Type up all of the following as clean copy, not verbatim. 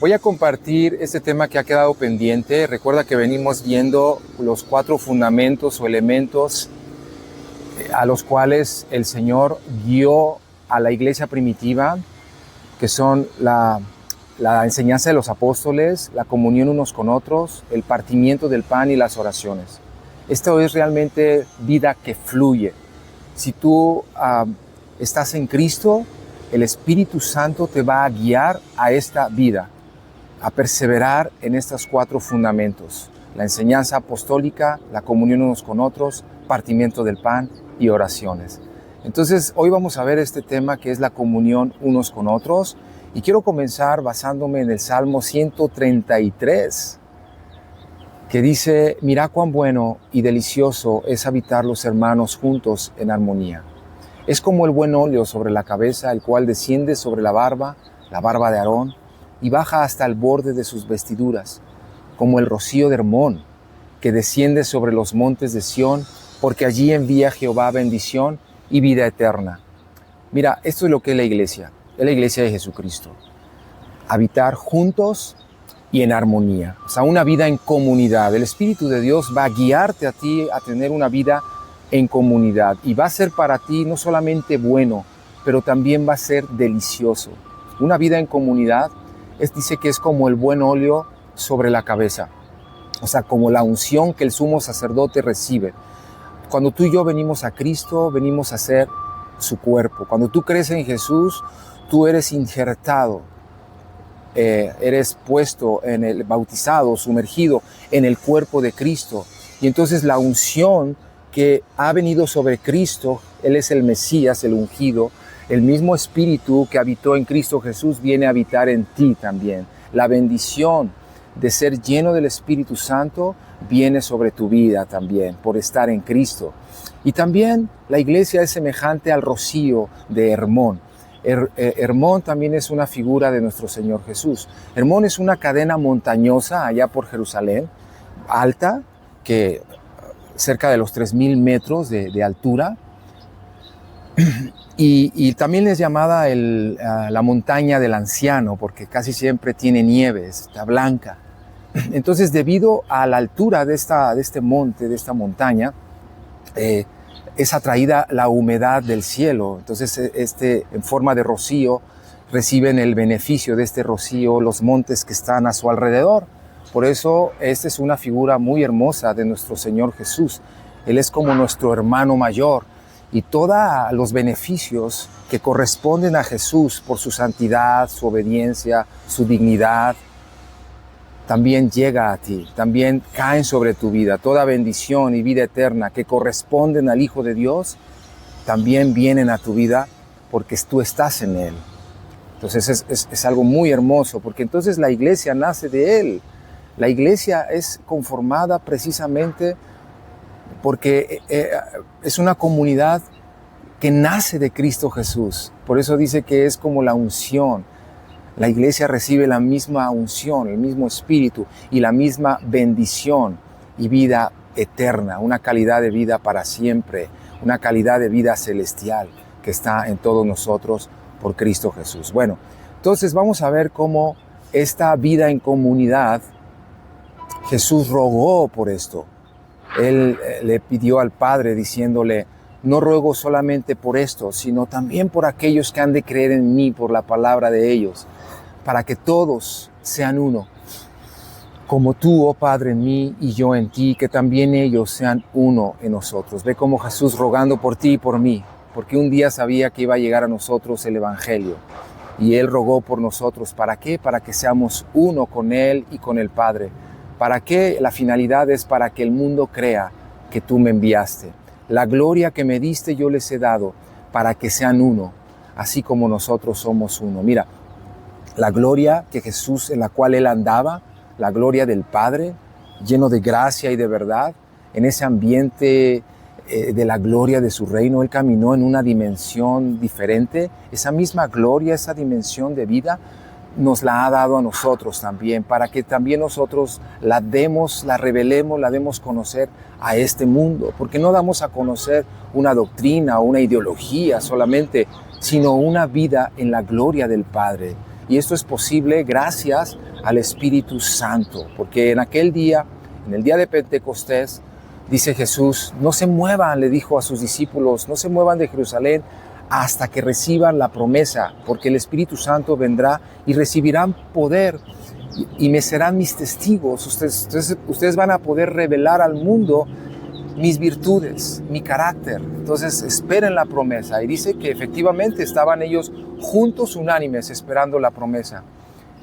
Voy a compartir este tema que ha quedado pendiente. Recuerda que venimos viendo los 4 fundamentos o elementos a los cuales el Señor guió a la iglesia primitiva, que son la enseñanza de los apóstoles, la comunión unos con otros, el partimiento del pan y las oraciones. Esto es realmente vida que fluye. Si tú estás en Cristo, el Espíritu Santo te va a guiar a esta vida, a perseverar en estos 4 fundamentos: la enseñanza apostólica, la comunión unos con otros, partimiento del pan y oraciones. Entonces, hoy vamos a ver este tema que es la comunión unos con otros, y quiero comenzar basándome en el Salmo 133, que dice: mirá cuán bueno y delicioso es habitar los hermanos juntos en armonía. Es como el buen óleo sobre la cabeza, el cual desciende sobre la barba de Aarón, y baja hasta el borde de sus vestiduras, como el rocío de Hermón, que desciende sobre los montes de Sión, porque allí envía Jehová bendición y vida eterna. Mira, esto es lo que es la iglesia de Jesucristo. Habitar juntos y en armonía, o sea, una vida en comunidad. El Espíritu de Dios va a guiarte a ti a tener una vida en comunidad, y va a ser para ti no solamente bueno, pero también va a ser delicioso. Una vida en comunidad dice que es como el buen óleo sobre la cabeza, o sea, como la unción que el sumo sacerdote recibe. Cuando tú y yo venimos a Cristo, venimos a ser su cuerpo. Cuando tú crees en Jesús, tú eres injertado, eres puesto bautizado, sumergido en el cuerpo de Cristo. Y entonces la unción que ha venido sobre Cristo, Él es el Mesías, el ungido, el mismo Espíritu que habitó en Cristo Jesús viene a habitar en ti también. La bendición de ser lleno del Espíritu Santo viene sobre tu vida también por estar en Cristo. Y también la iglesia es semejante al rocío de Hermón. Hermón también es una figura de nuestro Señor Jesús. Hermón es una cadena montañosa allá por Jerusalén, alta, que cerca de los 3,000 metros de altura, y también es llamada la montaña del anciano, porque casi siempre tiene nieve, está blanca. Entonces, debido a la altura de este monte, de esta montaña, es atraída la humedad del cielo. Entonces, en forma de rocío, reciben el beneficio de este rocío los montes que están a su alrededor. Por eso, esta es una figura muy hermosa de nuestro Señor Jesús. Él es como nuestro hermano mayor, y todos los beneficios que corresponden a Jesús por su santidad, su obediencia, su dignidad, también llega a ti, también caen sobre tu vida. Toda bendición y vida eterna que corresponden al Hijo de Dios, también vienen a tu vida porque tú estás en Él. Entonces es algo muy hermoso, porque entonces la iglesia nace de Él. La iglesia es conformada precisamente porque es una comunidad que nace de Cristo Jesús. Por eso dice que es como la unción. La iglesia recibe la misma unción, el mismo espíritu y la misma bendición y vida eterna, una calidad de vida para siempre, una calidad de vida celestial que está en todos nosotros por Cristo Jesús. Bueno, entonces vamos a ver cómo esta vida en comunidad, Jesús rogó por esto. Él le pidió al Padre diciéndole: no ruego solamente por esto, sino también por aquellos que han de creer en mí por la palabra de ellos, para que todos sean uno, como tú, oh Padre, en mí y yo en ti, que también ellos sean uno en nosotros. Ve cómo Jesús rogando por ti y por mí, porque un día sabía que iba a llegar a nosotros el Evangelio, y Él rogó por nosotros. ¿Para qué? Para que seamos uno con Él y con el Padre. ¿Para qué? La finalidad es para que el mundo crea que tú me enviaste. La gloria que me diste yo les he dado, para que sean uno, así como nosotros somos uno. Mira, la gloria que Jesús, en la cual Él andaba, la gloria del Padre, lleno de gracia y de verdad, en ese ambiente de la gloria de su reino, Él caminó en una dimensión diferente. Esa misma gloria, esa dimensión de vida, nos la ha dado a nosotros también, para que también nosotros la demos, la revelemos, la demos conocer a este mundo, porque no damos a conocer una doctrina o una ideología solamente, sino una vida en la gloria del Padre, Y esto es posible gracias al Espíritu Santo, porque en aquel día, en el día de Pentecostés, dice Jesús, no se muevan, le dijo a sus discípulos, no se muevan de Jerusalén hasta que reciban la promesa, porque el Espíritu Santo vendrá y recibirán poder y me serán mis testigos. Ustedes van a poder revelar al mundo mis virtudes, mi carácter. Entonces esperen la promesa. Y dice que efectivamente estaban ellos juntos, unánimes, esperando la promesa.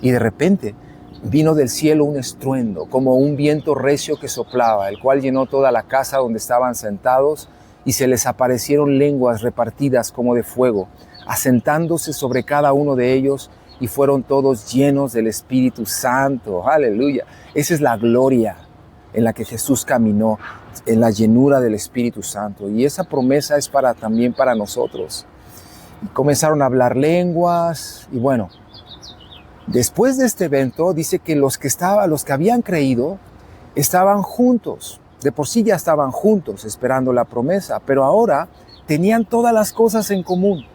Y de repente vino del cielo un estruendo, como un viento recio que soplaba, el cual llenó toda la casa donde estaban sentados, y se les aparecieron lenguas repartidas como de fuego, asentándose sobre cada uno de ellos, y fueron todos llenos del Espíritu Santo. ¡Aleluya! Esa es la gloria en la que Jesús caminó, en la llenura del Espíritu Santo. Y esa promesa es también para nosotros. Y comenzaron a hablar lenguas, y bueno, después de este evento, dice que los que habían creído estaban juntos. De por sí ya estaban juntos esperando la promesa, pero ahora tenían todas las cosas en común.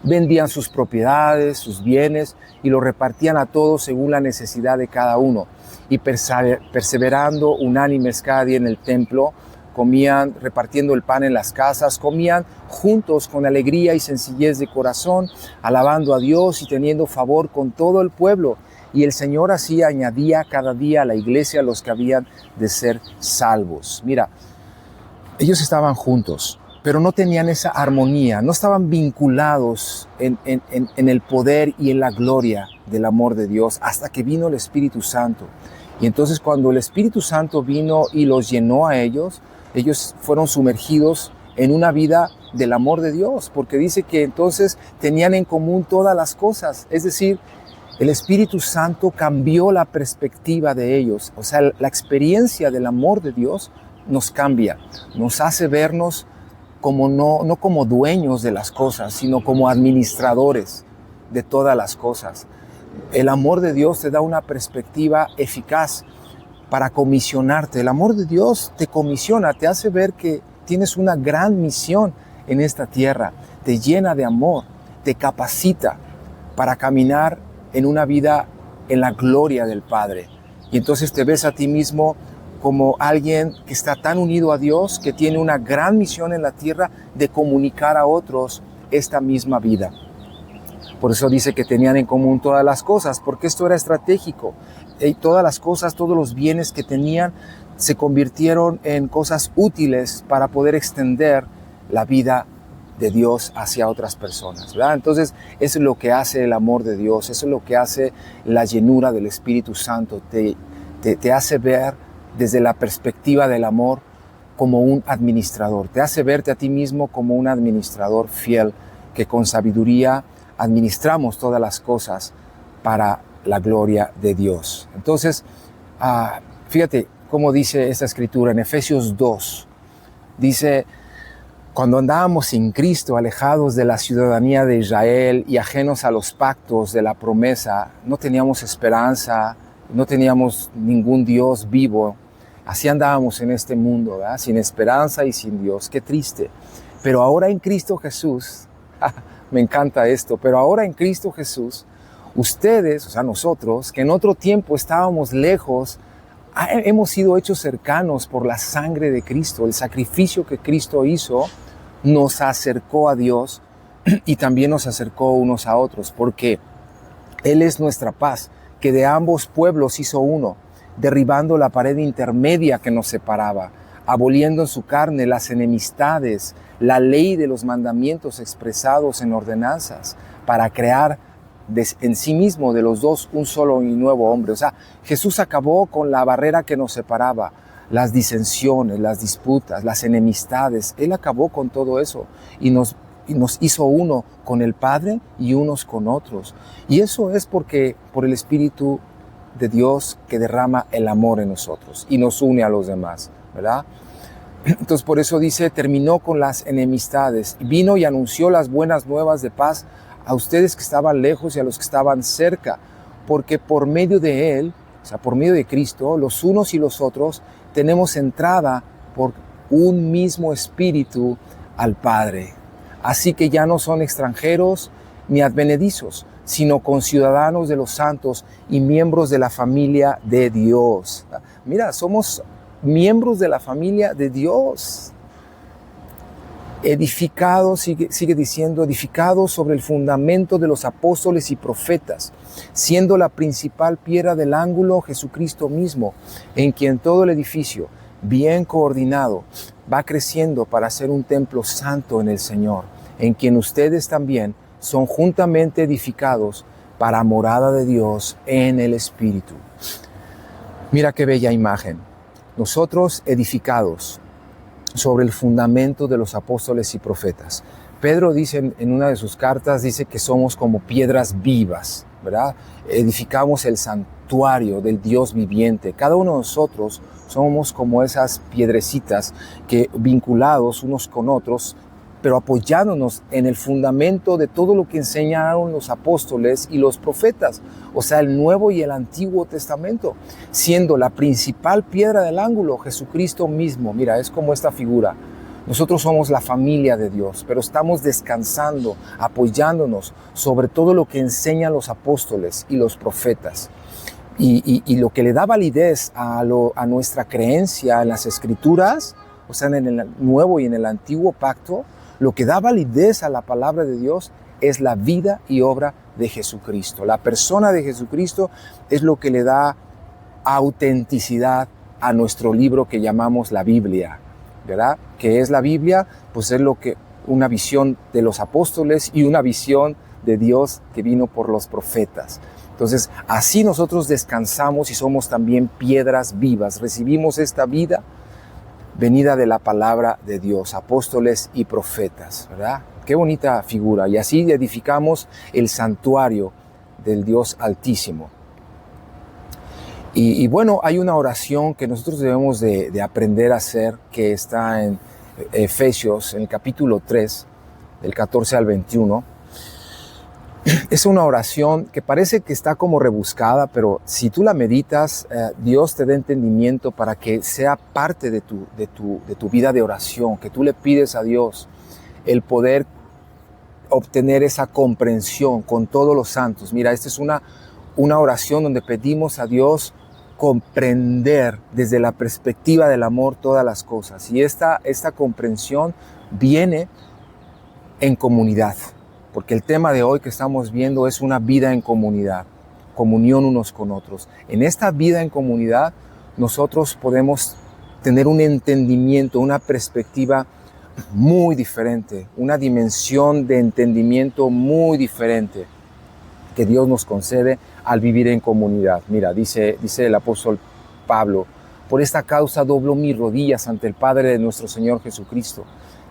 Vendían sus propiedades, sus bienes, y lo repartían a todos según la necesidad de cada uno. Y perseverando unánimes cada día en el templo, comían, repartiendo el pan en las casas, comían juntos con alegría y sencillez de corazón, alabando a Dios y teniendo favor con todo el pueblo. Y el Señor así añadía cada día a la iglesia los que habían de ser salvos. Mira, ellos estaban juntos, pero no tenían esa armonía, no estaban vinculados en el poder y en la gloria del amor de Dios hasta que vino el Espíritu Santo. Y entonces cuando el Espíritu Santo vino y los llenó a ellos fueron sumergidos en una vida del amor de Dios, porque dice que entonces tenían en común todas las cosas. Es decir, el Espíritu Santo cambió la perspectiva de ellos. O sea, la experiencia del amor de Dios nos cambia, nos hace vernos como no como dueños de las cosas, sino como administradores de todas las cosas. El amor de Dios te da una perspectiva eficaz para comisionarte. El amor de Dios te comisiona, te hace ver que tienes una gran misión en esta tierra, te llena de amor, te capacita para caminar en una vida en la gloria del Padre. Y entonces te ves a ti mismo como alguien que está tan unido a Dios, que tiene una gran misión en la tierra de comunicar a otros esta misma vida. Por eso dice que tenían en común todas las cosas, porque esto era estratégico. Y todas las cosas, todos los bienes que tenían se convirtieron en cosas útiles para poder extender la vida de Dios hacia otras personas, ¿verdad? Entonces, eso es lo que hace el amor de Dios, eso es lo que hace la llenura del Espíritu Santo. Te hace ver desde la perspectiva del amor como un administrador. Te hace verte a ti mismo como un administrador fiel, que con sabiduría administramos todas las cosas para la gloria de Dios. Entonces, fíjate cómo dice esta escritura en Efesios 2. Dice, cuando andábamos sin Cristo, alejados de la ciudadanía de Israel y ajenos a los pactos de la promesa, no teníamos esperanza, no teníamos ningún Dios vivo. Así andábamos en este mundo, ¿verdad? Sin esperanza y sin Dios. Qué triste. Pero ahora en Cristo Jesús, me encanta esto, pero ahora en Cristo Jesús, ustedes, o sea nosotros, que en otro tiempo estábamos lejos, hemos sido hechos cercanos por la sangre de Cristo. El sacrificio que Cristo hizo nos acercó a Dios y también nos acercó unos a otros, porque Él es nuestra paz, que de ambos pueblos hizo uno, derribando la pared intermedia que nos separaba, aboliendo en su carne las enemistades, la ley de los mandamientos expresados en ordenanzas, para crear en sí mismo de los dos un solo y nuevo hombre. O sea, Jesús acabó con la barrera que nos separaba, las disensiones, las disputas, las enemistades. Él acabó con todo eso y nos hizo uno con el Padre y unos con otros. Y eso es por el Espíritu de Dios que derrama el amor en nosotros y nos une a los demás, ¿verdad? Entonces por eso dice, terminó con las enemistades, vino y anunció las buenas nuevas de paz a ustedes que estaban lejos y a los que estaban cerca, porque por medio de Él, o sea, por medio de Cristo, los unos y los otros tenemos entrada por un mismo Espíritu al Padre. Así que ya no son extranjeros ni advenedizos, sino conciudadanos de los santos y miembros de la familia de Dios. Mira, somos miembros de la familia de Dios. Edificados, sigue diciendo, edificados sobre el fundamento de los apóstoles y profetas, siendo la principal piedra del ángulo Jesucristo mismo, en quien todo el edificio, bien coordinado, va creciendo para ser un templo santo en el Señor, en quien ustedes también son juntamente edificados para morada de Dios en el Espíritu. Mira qué bella imagen. Nosotros edificados sobre el fundamento de los apóstoles y profetas. Pedro dice en una de sus cartas, dice que somos como piedras vivas, ¿verdad? Edificamos el santuario del Dios viviente. Cada uno de nosotros somos como esas piedrecitas que vinculados unos con otros, pero apoyándonos en el fundamento de todo lo que enseñaron los apóstoles y los profetas, o sea, el Nuevo y el Antiguo Testamento, siendo la principal piedra del ángulo Jesucristo mismo. Mira, es como esta figura. Nosotros somos la familia de Dios, pero estamos descansando, apoyándonos sobre todo lo que enseñan los apóstoles y los profetas. Y lo que le da validez a nuestra creencia en las Escrituras, o sea, en el Nuevo y en el Antiguo Pacto, lo que da validez a la palabra de Dios es la vida y obra de Jesucristo. La persona de Jesucristo es lo que le da autenticidad a nuestro libro que llamamos la Biblia, ¿verdad? ¿Qué es la Biblia? Pues es una visión de los apóstoles y una visión de Dios que vino por los profetas. Entonces, así nosotros descansamos y somos también piedras vivas. Recibimos esta vida venida de la palabra de Dios, apóstoles y profetas, ¿verdad? Qué bonita figura. Y así edificamos el santuario del Dios Altísimo. Y bueno, hay una oración que nosotros debemos de aprender a hacer, que está en Efesios, en el capítulo 3, del 14 al 21. Es una oración que parece que está como rebuscada, pero si tú la meditas, Dios te da entendimiento para que sea parte de tu vida de oración, que tú le pides a Dios el poder obtener esa comprensión con todos los santos. Mira, esta es una oración donde pedimos a Dios comprender desde la perspectiva del amor todas las cosas. Y esta comprensión viene en comunidad. Porque el tema de hoy que estamos viendo es una vida en comunidad, comunión unos con otros. En esta vida en comunidad nosotros podemos tener un entendimiento, una perspectiva muy diferente, una dimensión de entendimiento muy diferente que Dios nos concede al vivir en comunidad. Mira, dice el apóstol Pablo, por esta causa doblo mis rodillas ante el Padre de nuestro Señor Jesucristo,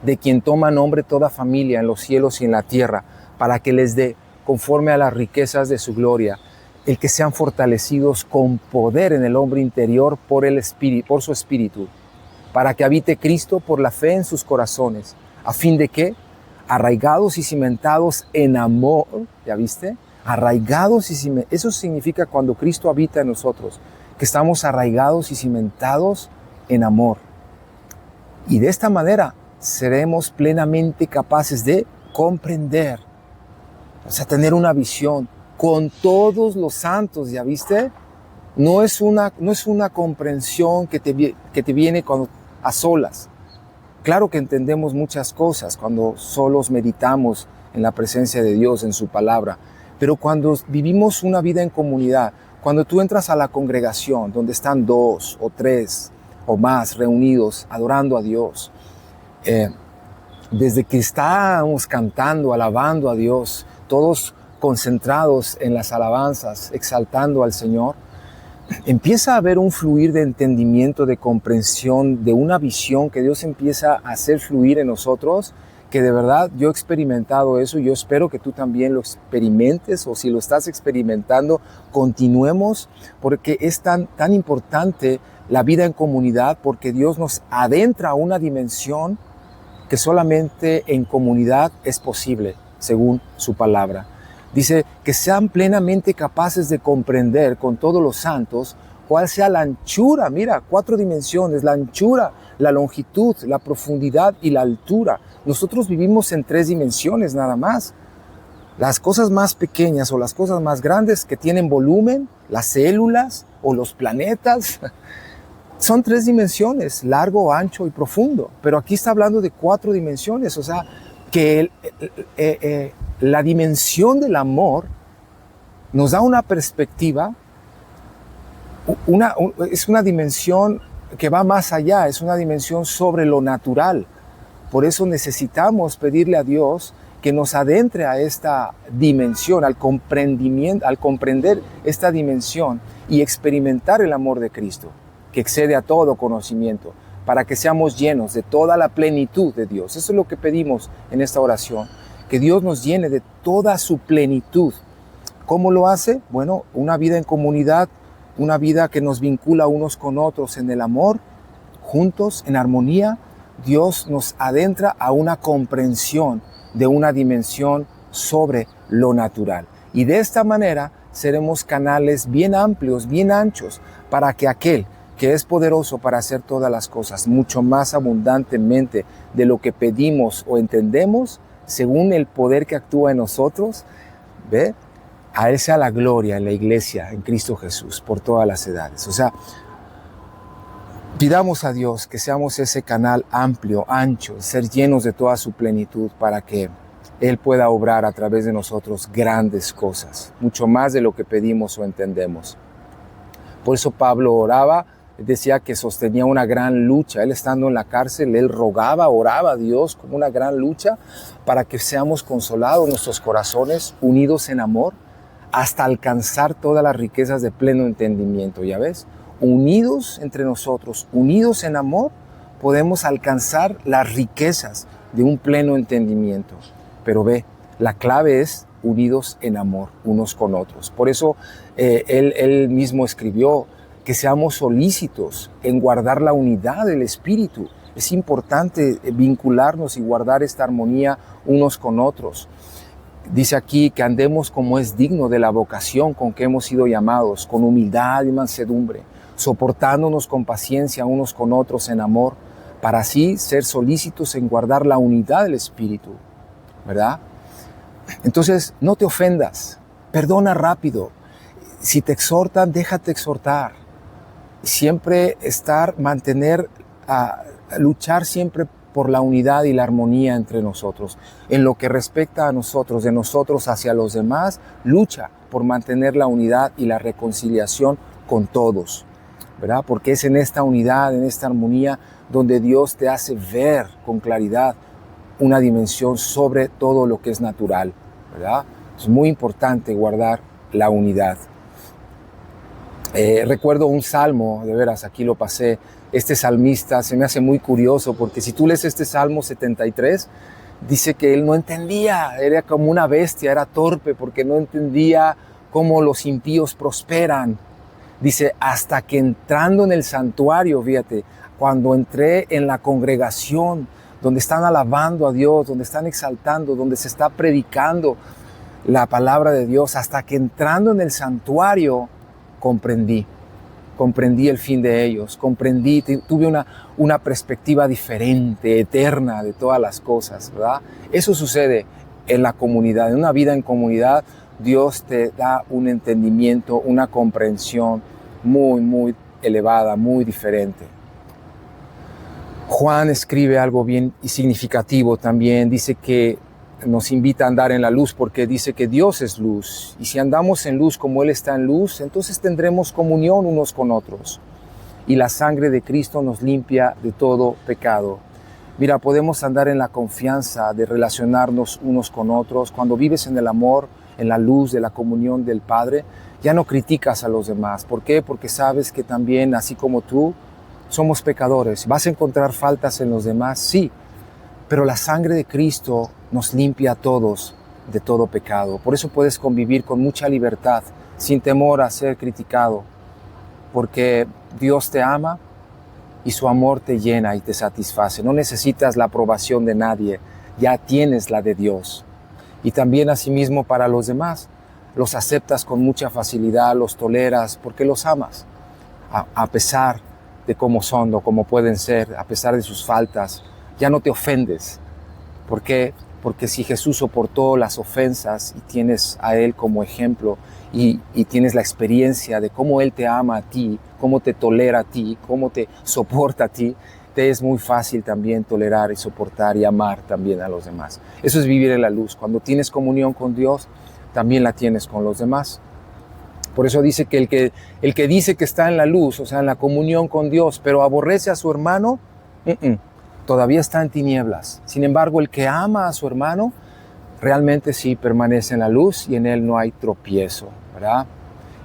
de quien toma nombre toda familia en los cielos y en la tierra, para que les dé, conforme a las riquezas de su gloria, el que sean fortalecidos con poder en el hombre interior por su Espíritu, para que habite Cristo por la fe en sus corazones, a fin de que, arraigados y cimentados en amor, ¿ya viste? Arraigados y cimentados, eso significa cuando Cristo habita en nosotros, que estamos arraigados y cimentados en amor. Y de esta manera seremos plenamente capaces de comprender, o sea, tener una visión con todos los santos, ¿ya viste? No es una comprensión que te viene cuando a solas. Claro que entendemos muchas cosas cuando solos meditamos en la presencia de Dios, en su palabra, pero cuando vivimos una vida en comunidad, cuando tú entras a la congregación donde están 2 o 3 o más reunidos adorando a Dios, desde que estábamos cantando, alabando a Dios, todos concentrados en las alabanzas, exaltando al Señor, empieza a haber un fluir de entendimiento, de comprensión, de una visión que Dios empieza a hacer fluir en nosotros, que de verdad yo he experimentado eso y yo espero que tú también lo experimentes, o si lo estás experimentando, continuemos, porque es tan importante la vida en comunidad, porque Dios nos adentra a una dimensión que solamente en comunidad es posible, según su palabra. Dice que sean plenamente capaces de comprender con todos los santos cuál sea la anchura, mira, 4 dimensiones, la anchura, la longitud, la profundidad y la altura. Nosotros vivimos en 3 dimensiones nada más. Las cosas más pequeñas o las cosas más grandes que tienen volumen, las células o los planetas, son 3 dimensiones, largo, ancho y profundo. Pero aquí está hablando de 4 dimensiones, o sea, que la dimensión del amor nos da una perspectiva, es una dimensión que va más allá, es una dimensión sobre lo natural. Por eso necesitamos pedirle a Dios que nos adentre a esta dimensión, al comprender esta dimensión y experimentar el amor de Cristo, que excede a todo conocimiento, para que seamos llenos de toda la plenitud de Dios. Eso es lo que pedimos en esta oración, que Dios nos llene de toda su plenitud. ¿Cómo lo hace? Bueno, una vida en comunidad, una vida que nos vincula unos con otros en el amor, juntos, en armonía. Dios nos adentra a una comprensión de una dimensión sobre lo natural. Y de esta manera seremos canales bien amplios, bien anchos, para que aquel que es poderoso para hacer todas las cosas, mucho más abundantemente de lo que pedimos o entendemos, según el poder que actúa en nosotros, ¿ve? A Él sea la gloria en la iglesia, en Cristo Jesús, por todas las edades. O sea, pidamos a Dios que seamos ese canal amplio, ancho, ser llenos de toda su plenitud para que Él pueda obrar a través de nosotros grandes cosas, mucho más de lo que pedimos o entendemos. Por eso Pablo oraba, decía que sostenía una gran lucha. Él estando en la cárcel, él rogaba, oraba a Dios como una gran lucha para que seamos consolados, nuestros corazones unidos en amor, hasta alcanzar todas las riquezas de pleno entendimiento. ¿Ya ves? Unidos entre nosotros, unidos en amor, podemos alcanzar las riquezas de un pleno entendimiento. Pero ve, la clave es unidos en amor, unos con otros. Por eso él mismo escribió que seamos solícitos en guardar la unidad del Espíritu. Es importante vincularnos y guardar esta armonía unos con otros. Dice aquí que andemos como es digno de la vocación con que hemos sido llamados, con humildad y mansedumbre, soportándonos con paciencia unos con otros en amor, para así ser solícitos en guardar la unidad del Espíritu, ¿verdad? Entonces, no te ofendas, perdona rápido. Si te exhortan, déjate exhortar. Siempre luchar siempre por la unidad y la armonía entre nosotros. En lo que respecta a nosotros, de nosotros hacia los demás, lucha por mantener la unidad y la reconciliación con todos, ¿verdad? Porque es en esta unidad, en esta armonía, donde Dios te hace ver con claridad una dimensión sobre todo lo que es natural, ¿verdad? Es muy importante guardar la unidad. Recuerdo un salmo, de veras, aquí lo pasé, este salmista se me hace muy curioso, porque si tú lees este Salmo 73, dice que él no entendía, era como una bestia, era torpe, porque no entendía cómo los impíos prosperan. Dice, hasta que entrando en el santuario, fíjate, cuando entré en la congregación, donde están alabando a Dios, donde están exaltando, donde se está predicando la palabra de Dios, hasta que entrando en el santuario, comprendí el fin de ellos, tuve una perspectiva diferente, eterna de todas las cosas, ¿verdad? Eso sucede en la comunidad, en una vida en comunidad. Dios te da un entendimiento, una comprensión muy, muy elevada, muy diferente. Juan escribe algo bien y significativo también, dice que nos invita a andar en la luz porque dice que Dios es luz, y si andamos en luz como Él está en luz, entonces tendremos comunión unos con otros, y la sangre de Cristo nos limpia de todo pecado. Mira, podemos andar en la confianza de relacionarnos unos con otros. Cuando vives en el amor, en la luz de la comunión del Padre, ya no criticas a los demás. ¿Por qué? Porque sabes que también, así como tú, somos pecadores. ¿Vas a encontrar faltas en los demás? Sí, pero la sangre de Cristo nos limpia a todos de todo pecado. Por eso puedes convivir con mucha libertad, sin temor a ser criticado, porque Dios te ama y su amor te llena y te satisface. No necesitas la aprobación de nadie, ya tienes la de Dios. Y también asimismo para los demás, los aceptas con mucha facilidad, los toleras porque los amas, a pesar de cómo son o cómo pueden ser, a pesar de sus faltas. Ya no te ofendes, porque porque si Jesús soportó las ofensas y tienes a Él como ejemplo y tienes la experiencia de cómo Él te ama a ti, cómo te tolera a ti, cómo te soporta a ti, te es muy fácil también tolerar y soportar y amar también a los demás. Eso es vivir en la luz. Cuando tienes comunión con Dios, también la tienes con los demás. Por eso dice que el que dice que está en la luz, o sea, en la comunión con Dios, pero aborrece a su hermano, todavía está en tinieblas. Sin embargo, el que ama a su hermano, realmente sí permanece en la luz y en él no hay tropiezo, ¿verdad?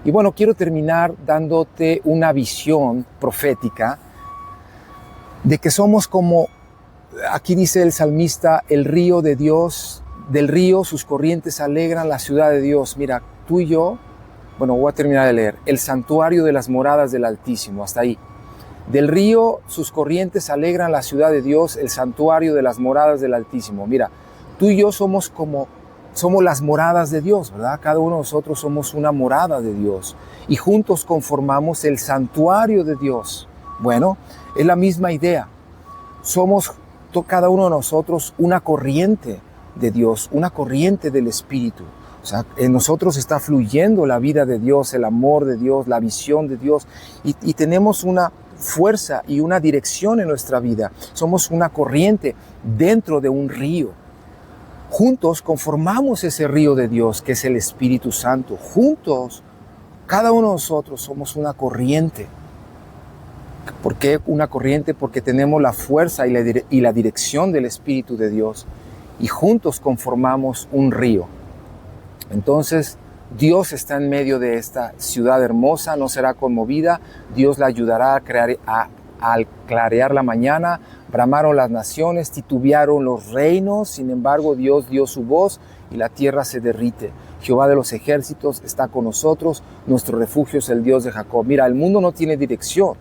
Y bueno, quiero terminar dándote una visión profética de que somos como, aquí dice el salmista, el río de Dios, del río sus corrientes alegran la ciudad de Dios. Mira, tú y yo, bueno, voy a terminar de leer, el santuario de las moradas del Altísimo, hasta ahí. Del río sus corrientes alegran la ciudad de Dios, el santuario de las moradas del Altísimo. Mira, tú y yo somos las moradas de Dios, ¿verdad? Cada uno de nosotros somos una morada de Dios y juntos conformamos el santuario de Dios. Bueno, es la misma idea. Somos cada uno de nosotros una corriente de Dios, una corriente del Espíritu. O sea, en nosotros está fluyendo la vida de Dios, el amor de Dios, la visión de Dios y tenemos una fuerza y una dirección en nuestra vida. Somos una corriente dentro de un río. Juntos conformamos ese río de Dios que es el Espíritu Santo. Juntos, cada uno de nosotros somos una corriente. ¿Por qué una corriente? Porque tenemos la fuerza y la dirección del Espíritu de Dios y juntos conformamos un río. Entonces, Dios está en medio de esta ciudad hermosa, no será conmovida. Dios la ayudará al clarear la mañana. Bramaron las naciones, titubearon los reinos. Sin embargo, Dios dio su voz y la tierra se derrite. Jehová de los ejércitos está con nosotros. Nuestro refugio es el Dios de Jacob. Mira, el mundo no tiene dirección,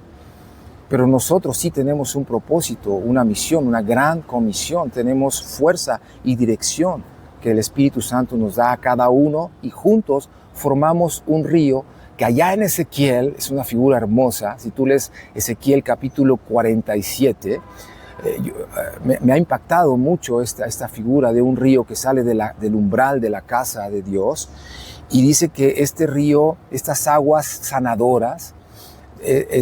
pero nosotros sí tenemos un propósito, una misión, una gran comisión. Tenemos fuerza y dirección que el Espíritu Santo nos da a cada uno y juntos formamos un río que allá en Ezequiel es una figura hermosa. Si tú lees Ezequiel capítulo 47, me ha impactado mucho esta figura de un río que sale del umbral de la casa de Dios y dice que este río, estas aguas sanadoras,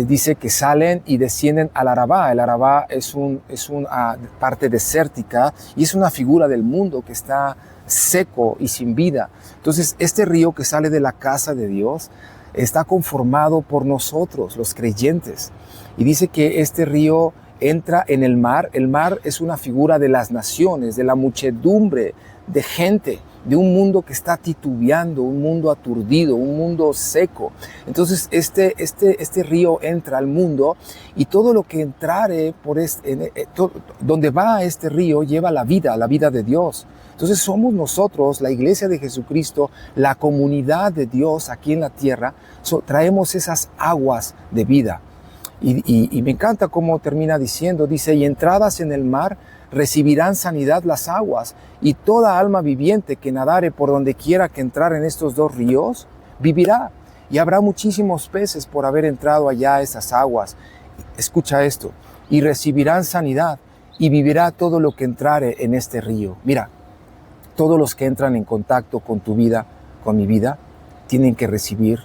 dice que salen y descienden al Arabá. El Arabá es una parte desértica y es una figura del mundo que está seco y sin vida. Entonces, este río que sale de la casa de Dios está conformado por nosotros, los creyentes. Y dice que este río entra en el mar. El mar es una figura de las naciones, de la muchedumbre de gente, de un mundo que está titubeando, un mundo aturdido, un mundo seco. Entonces este río entra al mundo y todo lo que entrare donde va este río lleva la vida de Dios. Entonces somos nosotros, la iglesia de Jesucristo, la comunidad de Dios aquí en la tierra, traemos esas aguas de vida. Y me encanta cómo termina diciendo, dice, y entradas en el mar recibirán sanidad las aguas, y toda alma viviente que nadare por donde quiera que entrar en estos dos ríos, vivirá. Y habrá muchísimos peces por haber entrado allá a esas aguas. Escucha esto, y recibirán sanidad, y vivirá todo lo que entrare en este río. Mira, todos los que entran en contacto con tu vida, con mi vida, tienen que recibir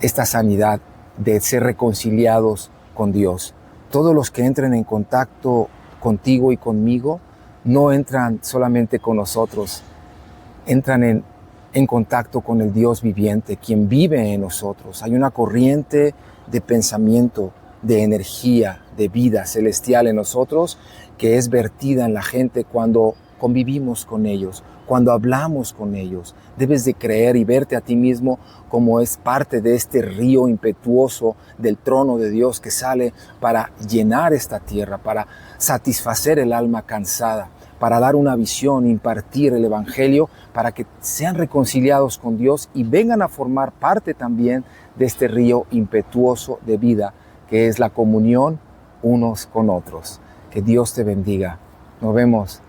esta sanidad de ser reconciliados con Dios. Todos los que entren en contacto contigo y conmigo no entran solamente con nosotros, entran en contacto con el Dios viviente, quien vive en nosotros. Hay una corriente de pensamiento, de energía, de vida celestial en nosotros que es vertida en la gente cuando convivimos con ellos, cuando hablamos con ellos. Debes de creer y verte a ti mismo como es parte de este río impetuoso del trono de Dios que sale para llenar esta tierra, para satisfacer el alma cansada, para dar una visión, impartir el evangelio, para que sean reconciliados con Dios y vengan a formar parte también de este río impetuoso de vida que es la comunión unos con otros. Que Dios te bendiga. Nos vemos